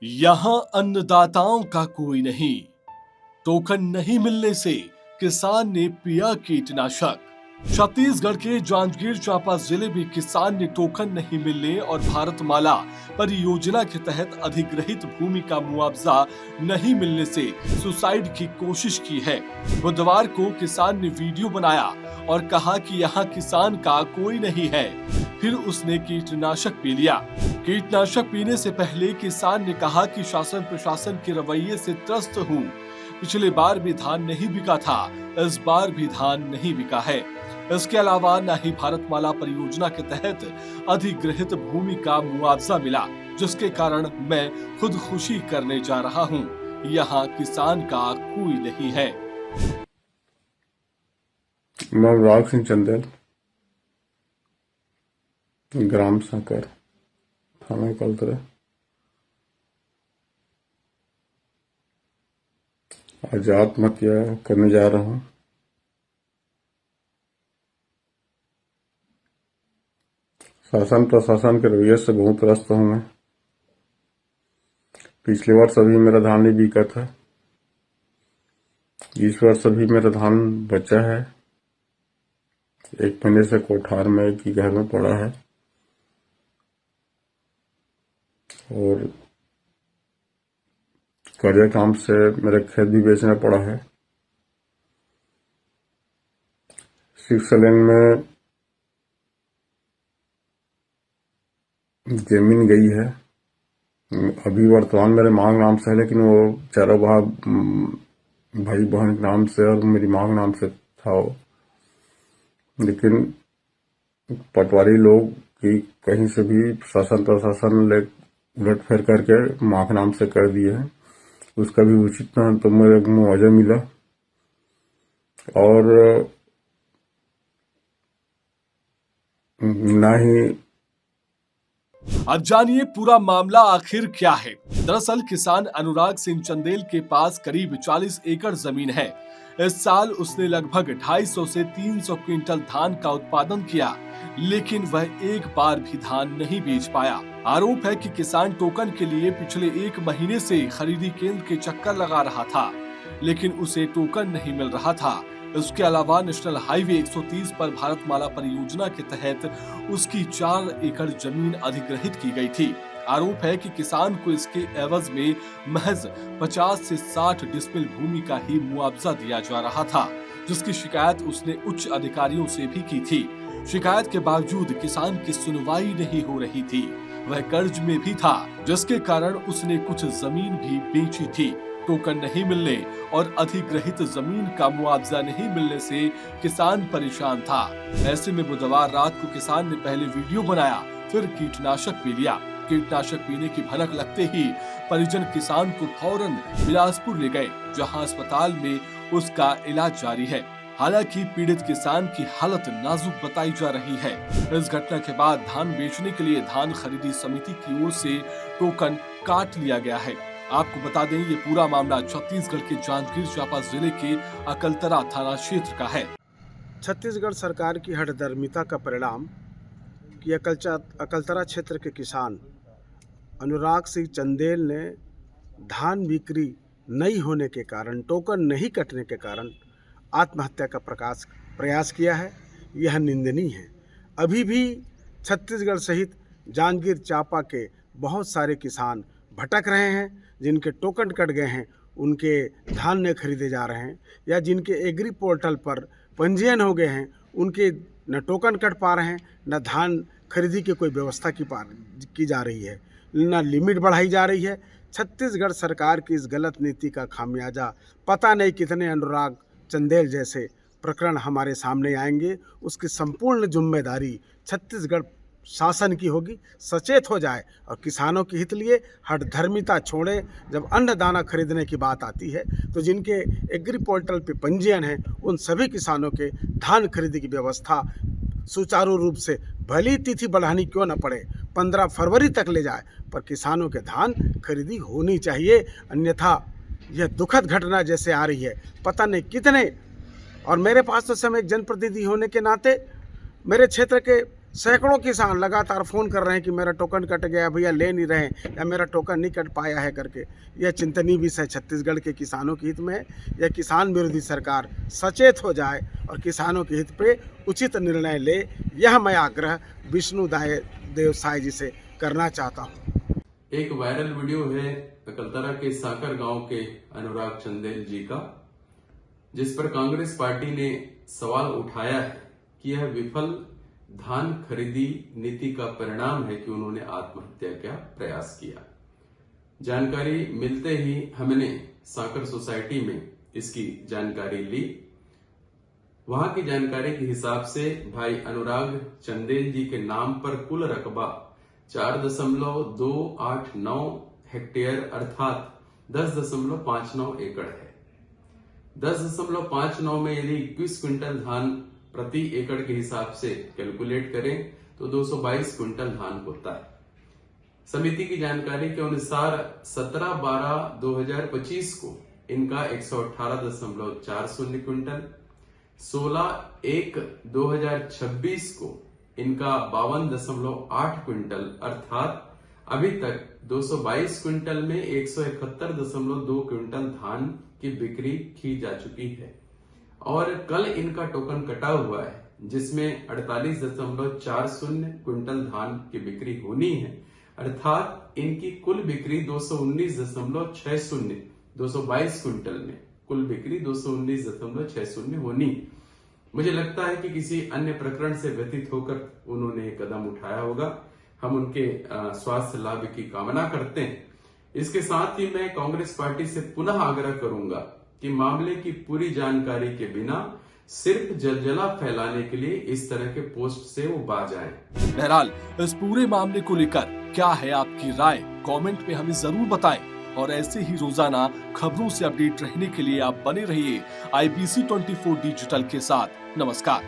यहाँ अन्नदाताओं का कोई नहीं। टोकन नहीं मिलने से किसान ने पिया कीटनाशक। छत्तीसगढ़ के जांजगीर चांपा जिले में किसान ने टोकन नहीं मिलने और भारतमाला परियोजना के तहत अधिग्रहित भूमि का मुआवजा नहीं मिलने से सुसाइड की कोशिश की है। बुधवार को किसान ने वीडियो बनाया और कहा कि यहाँ किसान का कोई नहीं है। फिर उसने कीटनाशक पी लिया। कीटनाशक पीने से पहले किसान ने कहा कि शासन प्रशासन के रवैये से त्रस्त हूँ। पिछले बार भी धान नहीं बिका था, इस बार भी धान नहीं बिका है। इसके अलावा न ही भारतमाला परियोजना के तहत अधिग्रहित भूमि का मुआवजा मिला, जिसके कारण मैं खुदकुशी करने जा रहा हूँ। यहाँ किसान का कोई नहीं है। मैं अनुराग सिंह चंदेल, ग्राम संकर, थाना कलतरा। आज आत्महत्या करने जा रहा हूँ। शासन प्रशासन के रवैये से बहुत त्रस्त हूँ मैं। पिछले वर्ष अभी मेरा धान नहीं बिका था, इस वर्ष अभी मेरा धान बचा है। 1 महीने से कोठार में एक ही घर में पड़ा है और कर्जे काम से मेरे खेत भी बेचना पड़ा है। 6 लेन में जमीन गई है। अभी वर्तमान मेरे मांग नाम से है, लेकिन वो चारों भाई बहन के नाम से और मेरी मांग नाम से था वो। लेकिन पटवारी लोग की कहीं से भी शासन प्रशासन ले उलट फेर करके मांग नाम से कर दिए हैं। उसका भी उचित न तो मेरे मुआवजा मिला और ना ही। अब जानिए पूरा मामला आखिर क्या है। दरअसल किसान अनुराग सिंह चंदेल के पास करीब 40 एकड़ जमीन है। इस साल उसने लगभग 250 से 300 क्विंटल धान का उत्पादन किया, लेकिन वह एक बार भी धान नहीं बेच पाया। आरोप है कि किसान टोकन के लिए पिछले 1 महीने से खरीदी केंद्र के चक्कर लगा रहा था, लेकिन उसे टोकन नहीं मिल रहा था। इसके अलावा नेशनल हाईवे 130 पर भारतमाला परियोजना के तहत उसकी 4 एकड़ जमीन अधिग्रहित की गई थी। आरोप है कि किसान को इसके एवज में महज 50 से 60 डिसमिल भूमि का ही मुआवजा दिया जा रहा था, जिसकी शिकायत उसने उच्च अधिकारियों से भी की थी। शिकायत के बावजूद किसान की सुनवाई नहीं हो रही थी। वह कर्ज में भी था, जिसके कारण उसने कुछ जमीन भी बेची थी। टोकन नहीं मिलने और अधिग्रहित जमीन का मुआवजा नहीं मिलने से किसान परेशान था। ऐसे में बुधवार रात को किसान ने पहले वीडियो बनाया, फिर कीटनाशक पी लिया। कीटनाशक पीने की भनक लगते ही परिजन किसान को फौरन बिलासपुर ले गए, जहां अस्पताल में उसका इलाज जारी है। हालांकि पीड़ित किसान की हालत नाजुक बताई जा रही है। इस घटना के बाद धान बेचने के लिए धान खरीदी समिति की ओर से टोकन काट लिया गया है। आपको बता दें, ये पूरा मामला छत्तीसगढ़ के जांजगीर चांपा जिले के अकलतरा थाना क्षेत्र का है। छत्तीसगढ़ सरकार की हठधर्मिता का परिणाम कि अकलतरा क्षेत्र के किसान अनुराग सिंह चंदेल ने धान बिक्री नहीं होने के कारण, टोकन नहीं कटने के कारण आत्महत्या का प्रयास किया है। यह निंदनीय है। अभी भी छत्तीसगढ़ सहित जांजगीर चांपा के बहुत सारे किसान भटक रहे हैं। जिनके टोकन कट गए हैं, उनके धान नहीं खरीदे जा रहे हैं, या जिनके एग्री पोर्टल पर पंजीयन हो गए हैं, उनके न टोकन कट पा रहे हैं, न धान खरीदी की कोई व्यवस्था की जा रही है, न लिमिट बढ़ाई जा रही है। छत्तीसगढ़ सरकार की इस गलत नीति का खामियाजा पता नहीं कितने अनुराग चंदेल जैसे प्रकरण हमारे सामने आएंगे। उसकी संपूर्ण जिम्मेदारी छत्तीसगढ़ शासन की होगी। सचेत हो जाए और किसानों के हित लिए हठधर्मिता छोड़े। जब अन्न दाना खरीदने की बात आती है तो जिनके एग्री पोर्टल पे पंजीयन है, उन सभी किसानों के धान खरीदी की व्यवस्था सुचारू रूप से, भली तिथि बढ़ानी क्यों न पड़े, 15 फरवरी तक ले जाए, पर किसानों के धान खरीदी होनी चाहिए। अन्यथा यह दुखद घटना जैसे आ रही है, पता नहीं कितने। और मेरे पास तो समय एक जनप्रतिनिधि होने के नाते मेरे क्षेत्र के सैकड़ों किसान लगातार फ़ोन कर रहे हैं कि मेरा टोकन कट गया, भैया ले नहीं रहे हैं, या मेरा टोकन नहीं कट पाया है करके। यह चिंतनीय विषय छत्तीसगढ़ के किसानों के हित में है। यह किसान विरोधी सरकार सचेत हो जाए और किसानों के हित पे उचित निर्णय ले, यह मैं आग्रह विष्णु देव साय जी से करना चाहता हूँ। एक वायरल वीडियो है अकलतरा के साकर गांव के अनुराग चंदेल जी का, जिस पर कांग्रेस पार्टी ने सवाल उठाया है कि यह विफल धान खरीदी नीति का परिणाम है कि उन्होंने आत्महत्या का प्रयास किया। जानकारी मिलते ही हमने साकर सोसाइटी में इसकी जानकारी ली। वहां की जानकारी के हिसाब से भाई अनुराग चंदेल जी के नाम पर कुल रकबा 4.289 हेक्टेयर अर्थात 10.59 एकड़ है। 10.59 में यदि 21 क्विंटल धान प्रति एकड़ के हिसाब से कैलकुलेट करें तो 222 क्विंटल धान होता है। समिति की जानकारी के अनुसार 17/12/2025 को इनका 118.40 क्विंटल, 16/1/2026 को इनका 52.8 क्विंटल अर्थात अभी तक 222 क्विंटल में 171.2 क्विंटल धान की बिक्री की जा चुकी है और कल इनका टोकन कटा हुआ है जिसमें 48.40 क्विंटल धान की बिक्री होनी है अर्थात इनकी कुल बिक्री 219.60 222 क्विंटल में कुल बिक्री 219.60 होनी। मुझे लगता है कि किसी अन्य प्रकरण से व्यतीत होकर उन्होंने कदम उठाया होगा। हम उनके स्वास्थ्य लाभ की कामना करते हैं। इसके साथ ही मैं कांग्रेस पार्टी से पुनः आग्रह करूंगा कि मामले की पूरी जानकारी के बिना सिर्फ जलजला फैलाने के लिए इस तरह के पोस्ट से वो बाज आए। बहरहाल इस पूरे मामले को लेकर क्या है आपकी राय, कमेंट में हमें जरूर बताएं और ऐसे ही रोजाना खबरों से अपडेट रहने के लिए आप बने रहिए IBC 24 डिजिटल के साथ। नमस्कार।